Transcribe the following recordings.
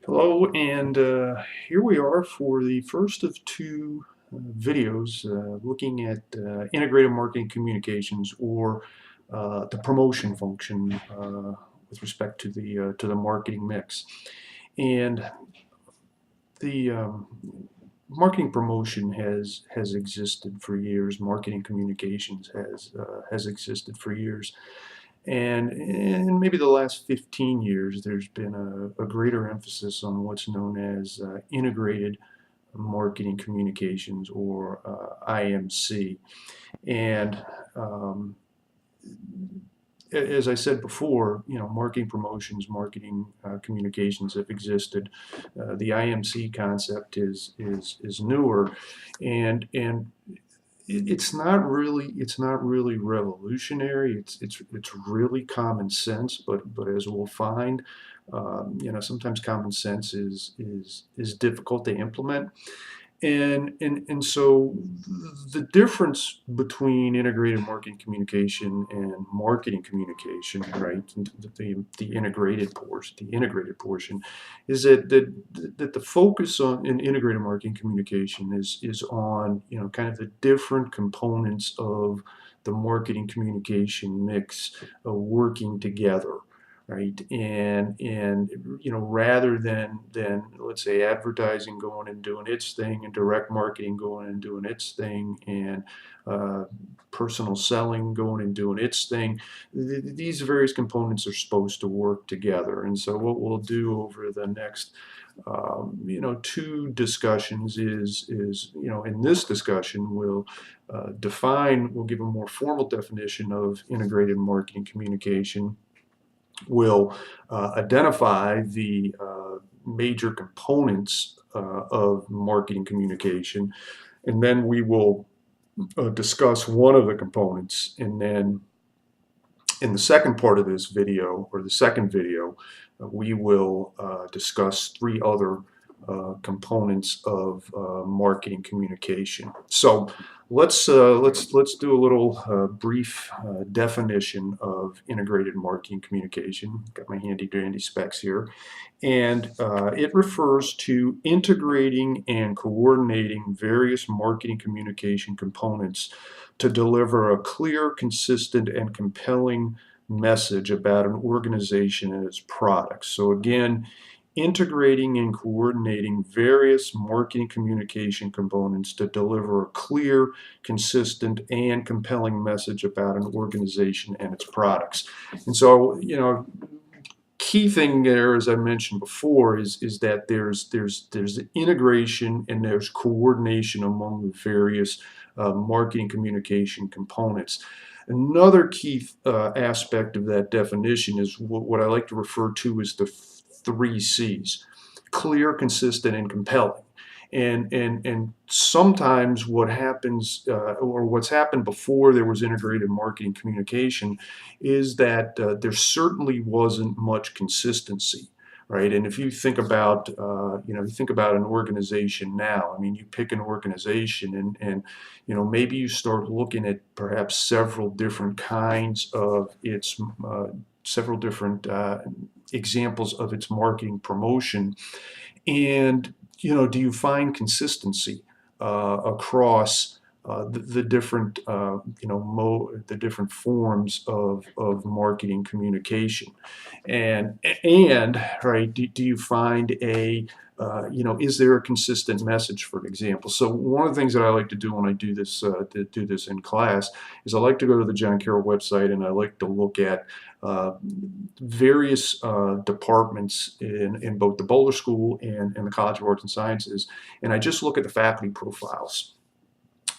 Hello, and here we are for the first of two videos looking at integrated marketing communications, or the promotion function with respect to the marketing mix. And the marketing promotion has existed for years. Marketing communications has existed for years. And in maybe the last 15 years, there's been a greater emphasis on what's known as integrated marketing communications, or IMC. And um, as I said before, marketing promotions, marketing communications have existed. The IMC concept is newer, and it's not really revolutionary. It's really common sense, but as we'll find, sometimes common sense is difficult to implement. And so the difference between integrated marketing communication and marketing communication, right, the integrated portion, is that the focus on in integrated marketing communication is on kind of the different components of the marketing communication mix working together, right? And rather than let's say advertising going and doing its thing, and direct marketing going and doing its thing, and uh, personal selling going and doing its thing, these various components are supposed to work together. And so what we'll do over the next two discussions is in this discussion we'll give a more formal definition of integrated marketing communication. Will identify the major components of marketing communication, and then we will discuss one of the components. And then in the second part of this video, or the second video, we will discuss three other components of marketing communication. So let's do a little brief definition of integrated marketing communication. Got my handy dandy specs here, and it refers to integrating and coordinating various marketing communication components to deliver a clear, consistent, and compelling message about an organization and its products. So again, integrating and coordinating various marketing communication components to deliver a clear, consistent, and compelling message about an organization and its products. And so, key thing there, as I mentioned before, is that there's integration and there's coordination among the various marketing communication components. Another key aspect of that definition is what I like to refer to as the three C's: clear, consistent, and compelling. And sometimes what happens, or what's happened before there was integrated marketing communication, is that there certainly wasn't much consistency, right? And if you think about, you think about an organization now. I mean, you pick an organization, and maybe you start looking at perhaps several different kinds of its, several different examples of its marketing promotion. And do you find consistency across the different the different forms of marketing communication? And right, do you find is there a consistent message, for example? So one of the things that I like to do when I do this in class is I like to go to the John Carroll website, and I like to look at uh, various departments in both the Boulder School and the College of Arts and Sciences, and I just look at the faculty profiles.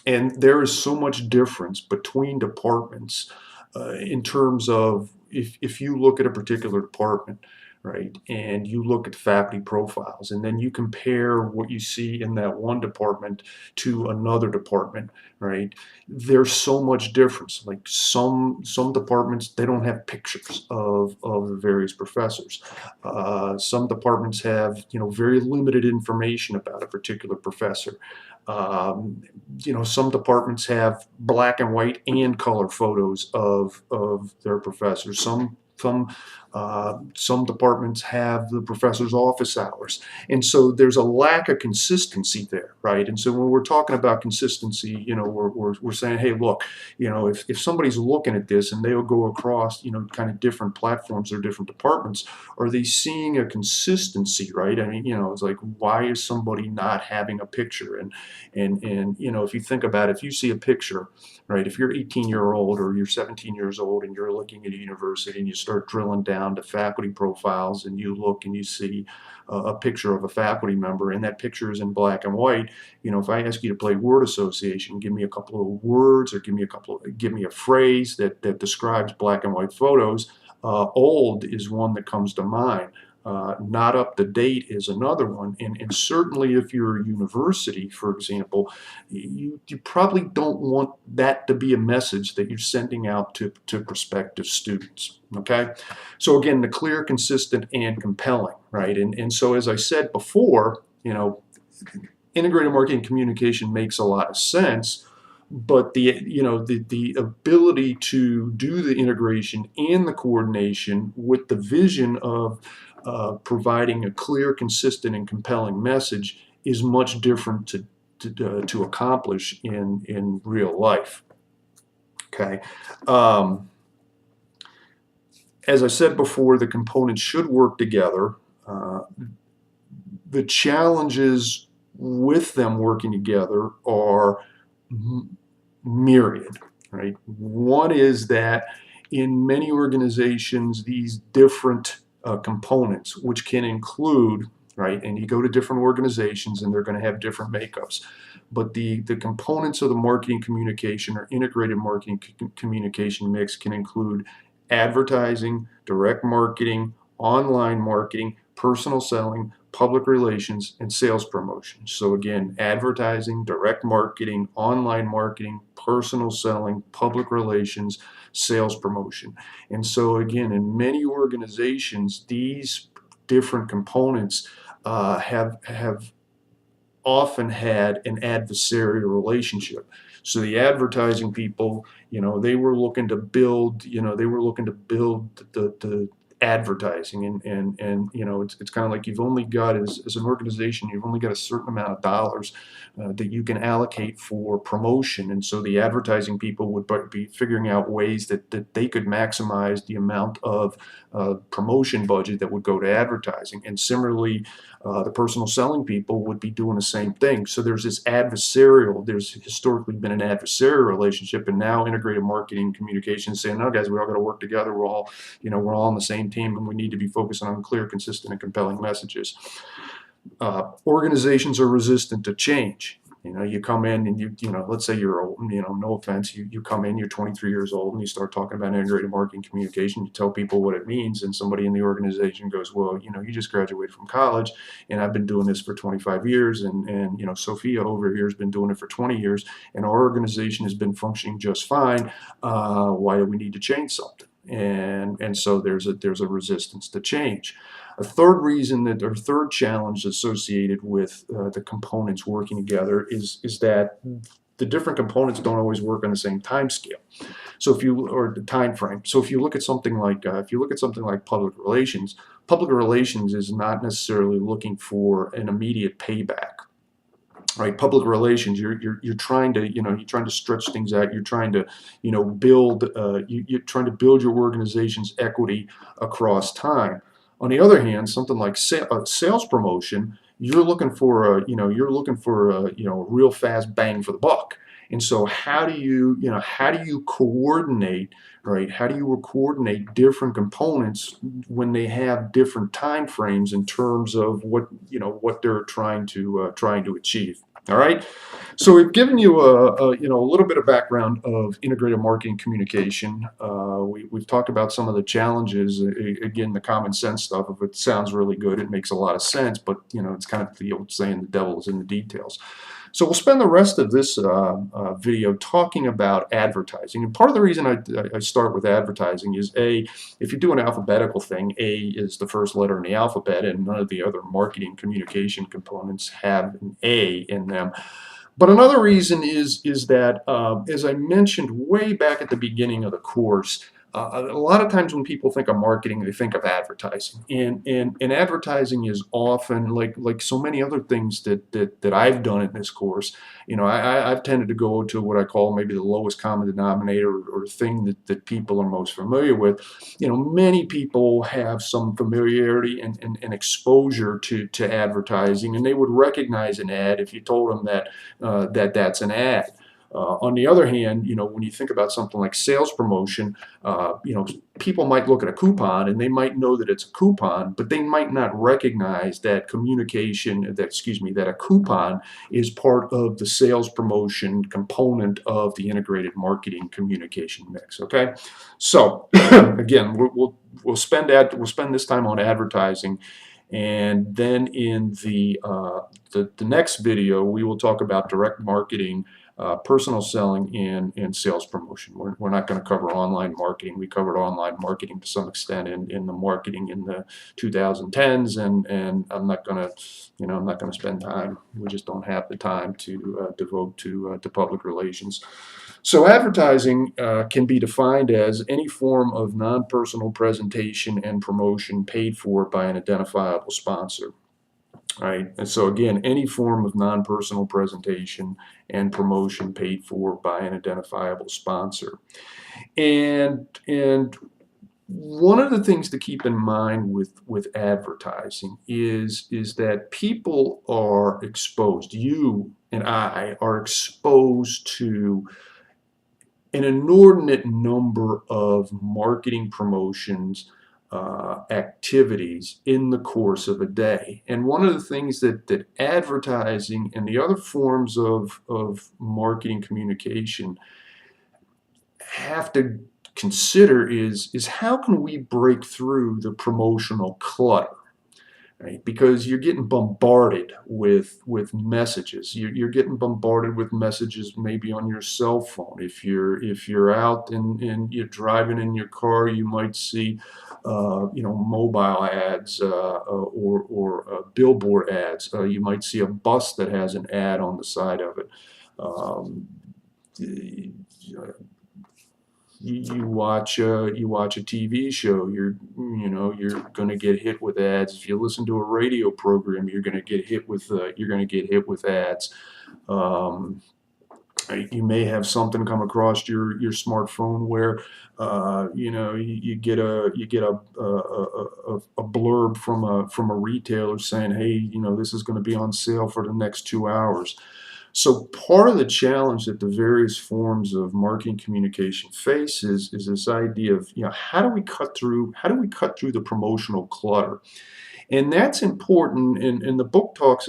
And there is so much difference between departments in terms of, if you look at a particular department, right, and you look at faculty profiles, and then you compare what you see in that one department to another department, right, there's so much difference. Like some departments, they don't have pictures of the various professors. Some departments have very limited information about a particular professor. Um, some departments have black and white and color photos of their professors. Some Some departments have the professor's office hours. And so there's a lack of consistency there, right? And so when we're talking about consistency, we're saying, hey, look, if somebody's looking at this and they'll go across, kind of different platforms or different departments, are they seeing a consistency, right? I mean, it's like, why is somebody not having a picture? And if you think about it, if you see a picture, right, if you're 18-year-old or you're 17 years old and you're looking at a university and you start drilling down to faculty profiles and you look and you see a picture of a faculty member and that picture is in black and white, if I ask you to play word association, give me a couple of words or give me a phrase that describes black and white photos. Old is one that comes to mind. Not up to date is another one. And certainly if you're a university, for example, you probably don't want that to be a message that you're sending out to prospective students. Okay. So again, the clear, consistent, and compelling, right? And so as I said before, integrated marketing communication makes a lot of sense. But the ability to do the integration and the coordination with the vision of providing a clear, consistent, and compelling message is much different to accomplish in real life. Okay. As I said before, the components should work together. The challenges with them working together are myriad, right? One is that in many organizations, these different components, which can include, right, and you go to different organizations and they're going to have different makeups, but the components of the marketing communication or integrated marketing communication mix can include advertising, direct marketing, online marketing, personal selling, public relations, and sales promotion. So again, advertising, direct marketing, online marketing, personal selling, public relations, sales promotion. And so again, in many organizations, these different components have often had an adversarial relationship. So the advertising people, they were looking to build, the advertising and it's kind of like you've only got as an organization, you've only got a certain amount of dollars that you can allocate for promotion. And so the advertising people would be figuring out ways that they could maximize the amount of promotion budget that would go to advertising. And similarly, the personal selling people would be doing the same thing. So there's there's historically been an adversarial relationship, and now integrated marketing communication saying, no guys, we all got to work together. We're all on the same team, and we need to be focusing on clear, consistent, and compelling messages. Organizations are resistant to change. You come in and let's say you're old, no offense, you come in, you're 23 years old and you start talking about integrated marketing communication, you tell people what it means, and somebody in the organization goes, well, you just graduated from college and I've been doing this for 25 years and Sophia over here has been doing it for 20 years and our organization has been functioning just fine. Why do we need to change something? And so there's a resistance to change. A third challenge associated with the components working together is that the different components don't always work on the same time scale. So or the time frame. So if you look at something like public relations is not necessarily looking for an immediate payback. Right, public relations. You're trying to stretch things out. You're trying to build you're trying to build your organization's equity across time. On the other hand, something like sales promotion, you're looking for a real fast bang for the buck. And so how do you coordinate, right? How do you coordinate different components when they have different time frames in terms of what they're trying to achieve? All right. So we've given you a little bit of background of integrated marketing communication. We've talked about some of the challenges. Again, the common sense stuff. If it sounds really good, it makes a lot of sense. But it's kind of the old saying, the devil is in the details. So we'll spend the rest of this video talking about advertising. And part of the reason I start with advertising is if you do an alphabetical thing, A is the first letter in the alphabet, and none of the other marketing communication components have an A in them. But another reason is that, as I mentioned way back at the beginning of the course, A lot of times when people think of marketing, they think of advertising, and advertising is often like so many other things that I've done in this course. I've tended to go to what I call maybe the lowest common denominator, or thing that people are most familiar with. Many people have some familiarity and exposure to advertising, and they would recognize an ad if you told them that's an ad. On the other hand, when you think about something like sales promotion, people might look at a coupon and they might know that it's a coupon, but they might not recognize that that a coupon is part of the sales promotion component of the integrated marketing communication mix. Okay, so again, we'll spend this time on advertising. And then in the next video, we will talk about direct marketing, personal selling, and sales promotion. We're not going to cover online marketing. We covered online marketing to some extent in the marketing in the 2010s, and I'm not going to spend time. We just don't have the time to devote to public relations. So advertising can be defined as any form of non-personal presentation and promotion paid for by an identifiable sponsor. Right, and so again, any form of non-personal presentation and promotion paid for by an identifiable sponsor. And one of the things to keep in mind with advertising is that people are exposed. You and I are exposed to an inordinate number of marketing promotions activities in the course of a day. And one of the things that advertising and the other forms of marketing communication have to consider is how can we break through the promotional clutter? Right? Because you're getting bombarded with messages. You're getting bombarded with messages maybe on your cell phone. If you're out and you're driving in your car, you might see mobile ads or billboard ads. You might see a bus that has an ad on the side of it. You watch a TV show, you're going to get hit with ads. If you listen to a radio program, you're going to get hit with ads. You may have something come across your smartphone where you get a blurb from a retailer saying, hey, this is going to be on sale for the next 2 hours. So part of the challenge that the various forms of marketing communication face is this idea of how do we cut through the promotional clutter. And that's important, and the book talks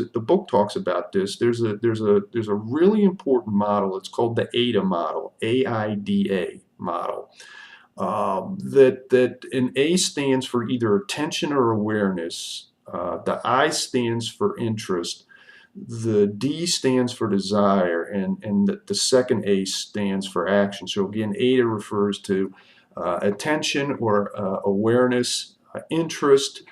about this. There's a really important model. It's called the AIDA model, AIDA model. That an A stands for either attention or awareness. The I stands for interest. The D stands for desire, and the second A stands for action. So again, AIDA refers to attention or awareness, interest,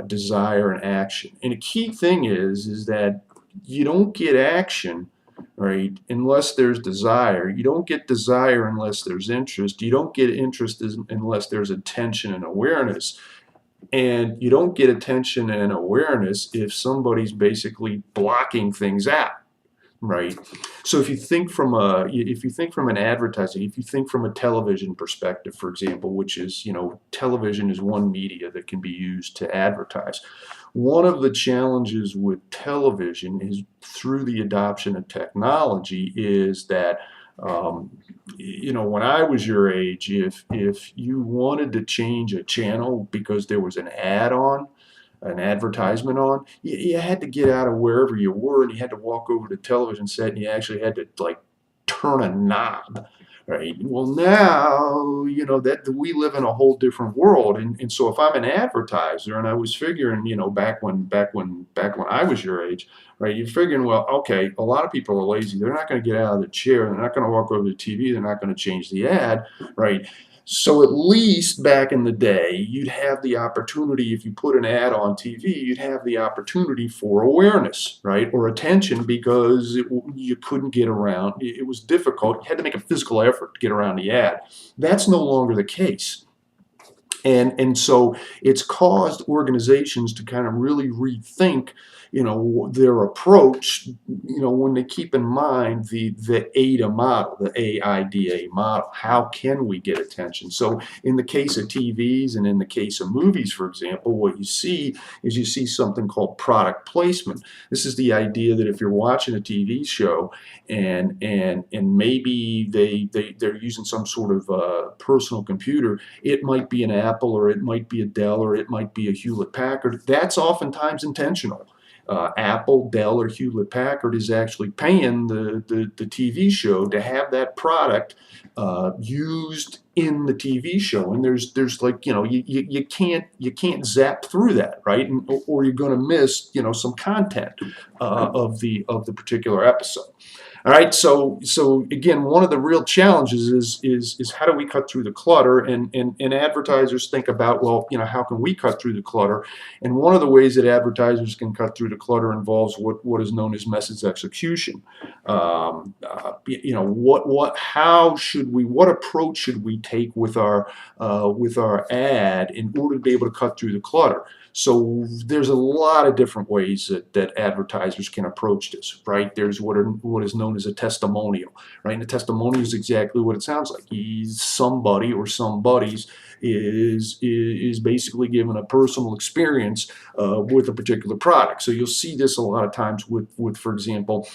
desire, and action. And a key thing is that you don't get action, right, unless there's desire. You don't get desire unless there's interest. You don't get interest unless there's attention and awareness. And you don't get attention and awareness if somebody's basically blocking things out, right? So if you think from an advertising, if you think from a television perspective, for example, which is, television is one media that can be used to advertise. One of the challenges with television is through the adoption of technology is that when I was your age, if you wanted to change a channel because there was an advertisement on, you had to get out of wherever you were and you had to walk over to the television set and you actually had to turn a knob. Right. Well, now, that we live in a whole different world. And so if I'm an advertiser, and I was figuring, back when I was your age, right, you're figuring, well, okay, a lot of people are lazy. They're not going to get out of the chair. They're not going to walk over to the TV. They're not going to change the ad, right? So at least back in the day, you'd have the opportunity, if you put an ad on TV, you'd have the opportunity for awareness, right, or attention, because you couldn't get around. It was difficult. You had to make a physical effort to get around the ad. That's no longer the case. And so it's caused organizations to kind of really rethink, their approach, when they keep in mind the AIDA model, the AIDA model. How can we get attention? So in the case of TVs and in the case of movies, for example, what you see is you see something called product placement. This is the idea that if you're watching a TV show and maybe they're using some sort of personal computer, it might be an Apple, or it might be a Dell, or it might be a Hewlett Packard. That's oftentimes intentional. Apple, Dell, or Hewlett Packard is actually paying the TV show to have that product used in the TV show. And there's like, you can't zap through that, right? Or you're going to miss, some content of the particular episode. All right, so again, one of the real challenges is how do we cut through the clutter? And advertisers think about, well, how can we cut through the clutter? And one of the ways that advertisers can cut through the clutter involves what is known as message execution. What approach should we take with our ad in order to be able to cut through the clutter? So there's a lot of different ways that advertisers can approach this, right? There's what is known as a testimonial, right? And a testimonial is exactly what it sounds like. Somebody or somebody's is basically given a personal experience with a particular product. So you'll see this a lot of times with for example,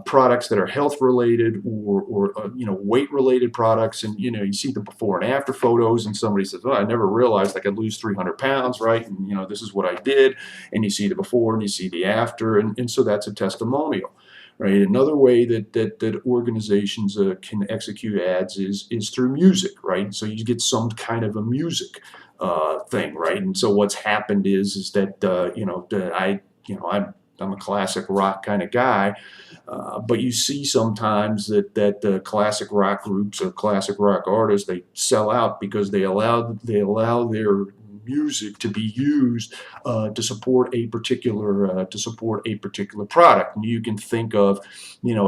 products that are health related or weight related products, and you see the before and after photos, and somebody says, "Oh, I never realized I could lose 300 pounds," right? And this is what I did, and you see the before and you see the after, and so that's a testimonial. Right. Another way that organizations can execute ads is through music, right? So you get some kind of a music thing, right? And so what's happened is that I'm a classic rock kind of guy, but you see sometimes that classic rock groups or classic rock artists, they sell out because they allow their music to be used to support a particular product. And you can think of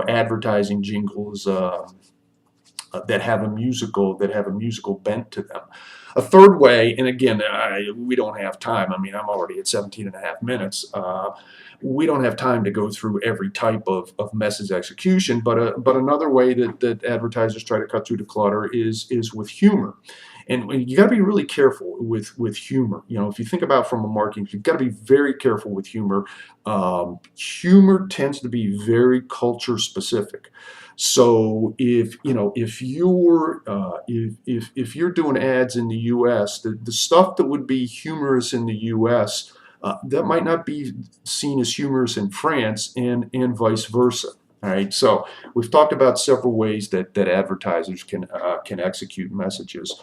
advertising jingles that have a musical bent to them. A third way, and again, we don't have time. I mean, I'm already at 17 and a half minutes. We don't have time to go through every type of message execution, but another way that advertisers try to cut through the clutter is with humor. And you got to be really careful with humor. If you think about from a marketing, you've got to be very careful with humor. Humor tends to be very culture specific. So if you're doing ads in the U.S., the stuff that would be humorous in the U.S. That might not be seen as humorous in France, and vice versa. All right, so we've talked about several ways that advertisers can execute messages.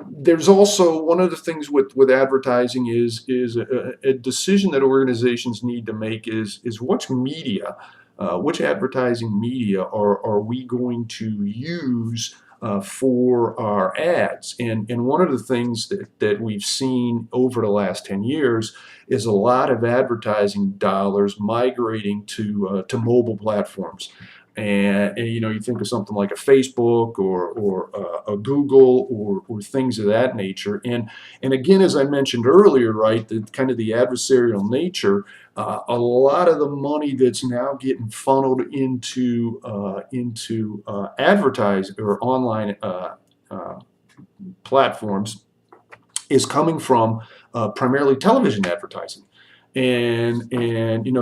There's also one of the things with advertising is a decision that organizations need to make is which advertising media are we going to use for our ads. And one of the things that we've seen over the last 10 years is a lot of advertising dollars migrating to mobile platforms. And you think of something like a Facebook or a Google or things of that nature. And again, as I mentioned earlier, right, the kind of the adversarial nature, a lot of the money that's now getting funneled into advertise or online platforms is coming from primarily television advertising. And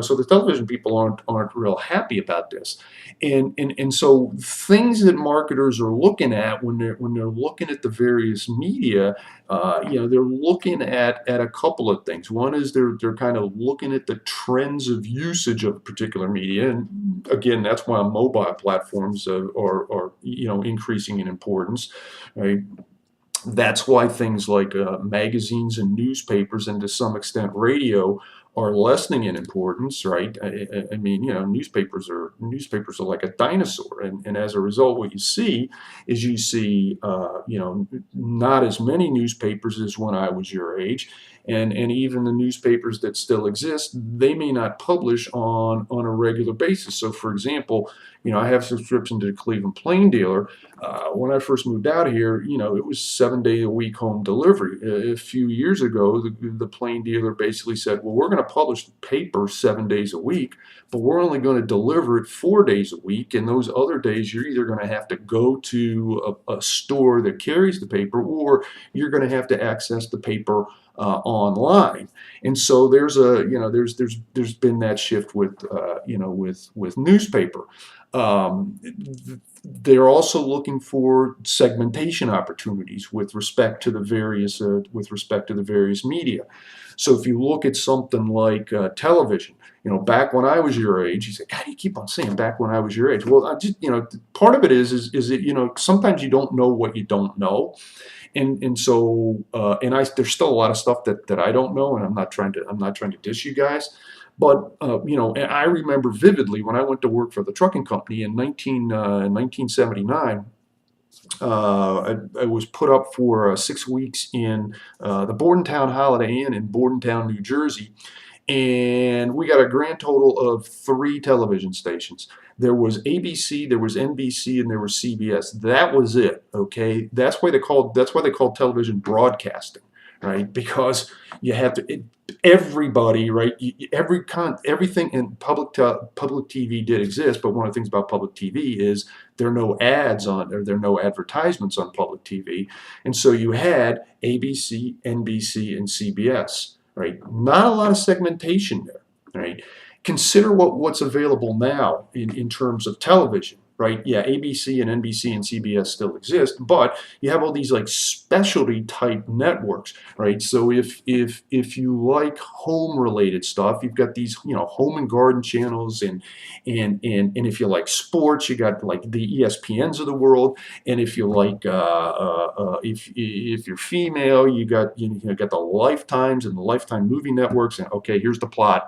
so the television people aren't real happy about this, and so things that marketers are looking at when they're looking at the various media, they're looking at a couple of things. One is they're kind of looking at the trends of usage of particular media, and again, that's why mobile platforms are increasing in importance, right? That's why things like magazines and newspapers, and to some extent radio, are lessening in importance, right? I mean, newspapers are like a dinosaur, and as a result, what you see is not as many newspapers as when I was your age, and even the newspapers that still exist, they may not publish on a regular basis. So, for example, I have subscription to the Cleveland Plain Dealer. When I first moved out here, it was 7 day a week home delivery. A few years ago, the Plain Dealer basically said, well, we're going to publish the paper 7 days a week, but we're only going to deliver it 4 days a week. And those other days, you're either going to have to go to a store that carries the paper, or you're going to have to access the paper online. And so there's been that shift with newspaper. They're also looking for segmentation opportunities with respect to the various media. So if you look at something like television, back when I was your age, you say, God, you keep on saying back when I was your age. Well, I just, part of it is that, sometimes you don't know what you don't know. And so there's still a lot of stuff that I don't know, and I'm not trying to diss you guys, but and I remember vividly when I went to work for the trucking company in 1979. I was put up for 6 weeks in the Bordentown Holiday Inn in Bordentown, New Jersey, and we got a grand total of 3 television stations. There was ABC, there was NBC, and there was CBS. That was it. Okay, that's why they called television broadcasting, right? Because you have to everybody, right? Everything in public TV did exist, but one of the things about public TV is there are no ads on, or there are no advertisements on public TV, and so you had ABC, NBC, and CBS. Right? Not a lot of segmentation there. Right? Consider what's available now in terms of television. Right? Yeah, ABC and NBC and CBS still exist, but you have all these like specialty type networks, right? So if you like home related stuff, you've got these home and garden channels, and if you like sports, you got like the ESPNs of the world, and if you like if you're female, you got the Lifetimes and the Lifetime movie networks, and okay, here's the plot.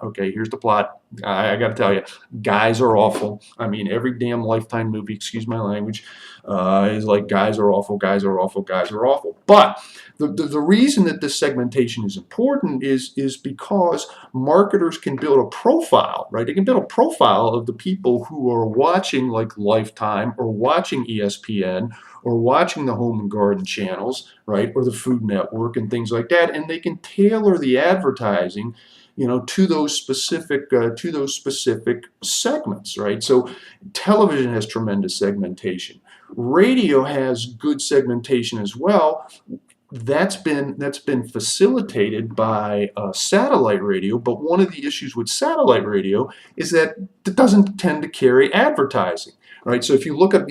I got to tell you, guys are awful. I mean, every damn Lifetime movie, excuse my language, is like guys are awful, guys are awful, guys are awful. But the reason that this segmentation is important is because marketers can build a profile, right? They can build a profile of the people who are watching like Lifetime or watching ESPN or watching the home and garden channels, right, or the Food Network and things like that, and they can tailor the advertising to those specific segments, right? So television has tremendous segmentation. Radio has good segmentation as well. That's been facilitated by satellite radio, but one of the issues with satellite radio is that it doesn't tend to carry advertising. Right, so if you look at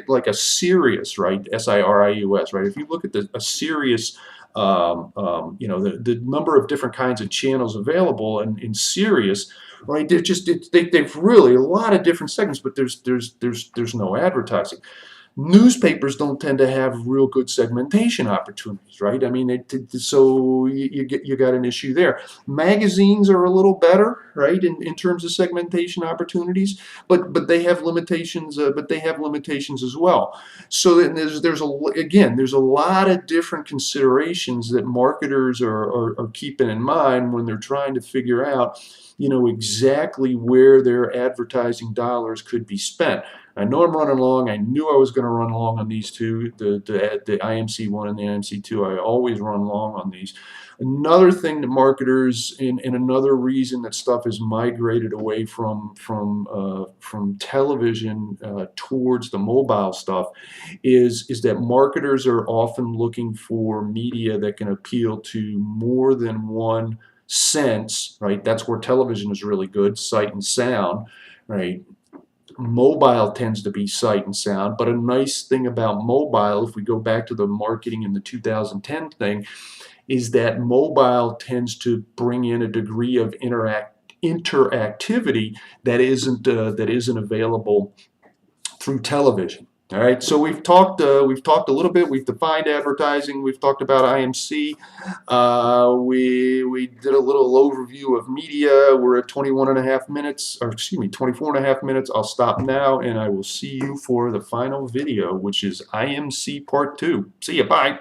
like a Sirius, right, SIRIUS, right, if you look at a Sirius, the number of different kinds of channels available in Sirius, right? They've really a lot of different segments, but there's no advertising. Newspapers don't tend to have real good segmentation opportunities, right? I mean, so you got an issue there. Magazines are a little better, right, in terms of segmentation opportunities, but they have limitations. But they have limitations as well. So then there's a lot of different considerations that marketers are keeping in mind when they're trying to figure out, exactly where their advertising dollars could be spent. I know I'm running long. I knew I was going to run long on these two, the IMC1 and the IMC2. I always run long on these. Another thing that marketers, and another reason that stuff has migrated away from television towards the mobile stuff is that marketers are often looking for media that can appeal to more than one sense, right? That's where television is really good, sight and sound, right? Mobile tends to be sight and sound, but a nice thing about mobile, if we go back to the marketing in the 2010 thing, is that mobile tends to bring in a degree of interactivity that isn't available through television. All right, so we've talked a little bit. We've defined advertising. We've talked about IMC. We did a little overview of media. We're at 21 and a half minutes, or excuse me, 24 and a half minutes. I'll stop now, and I will see you for the final video, which is IMC Part 2. See you. Bye.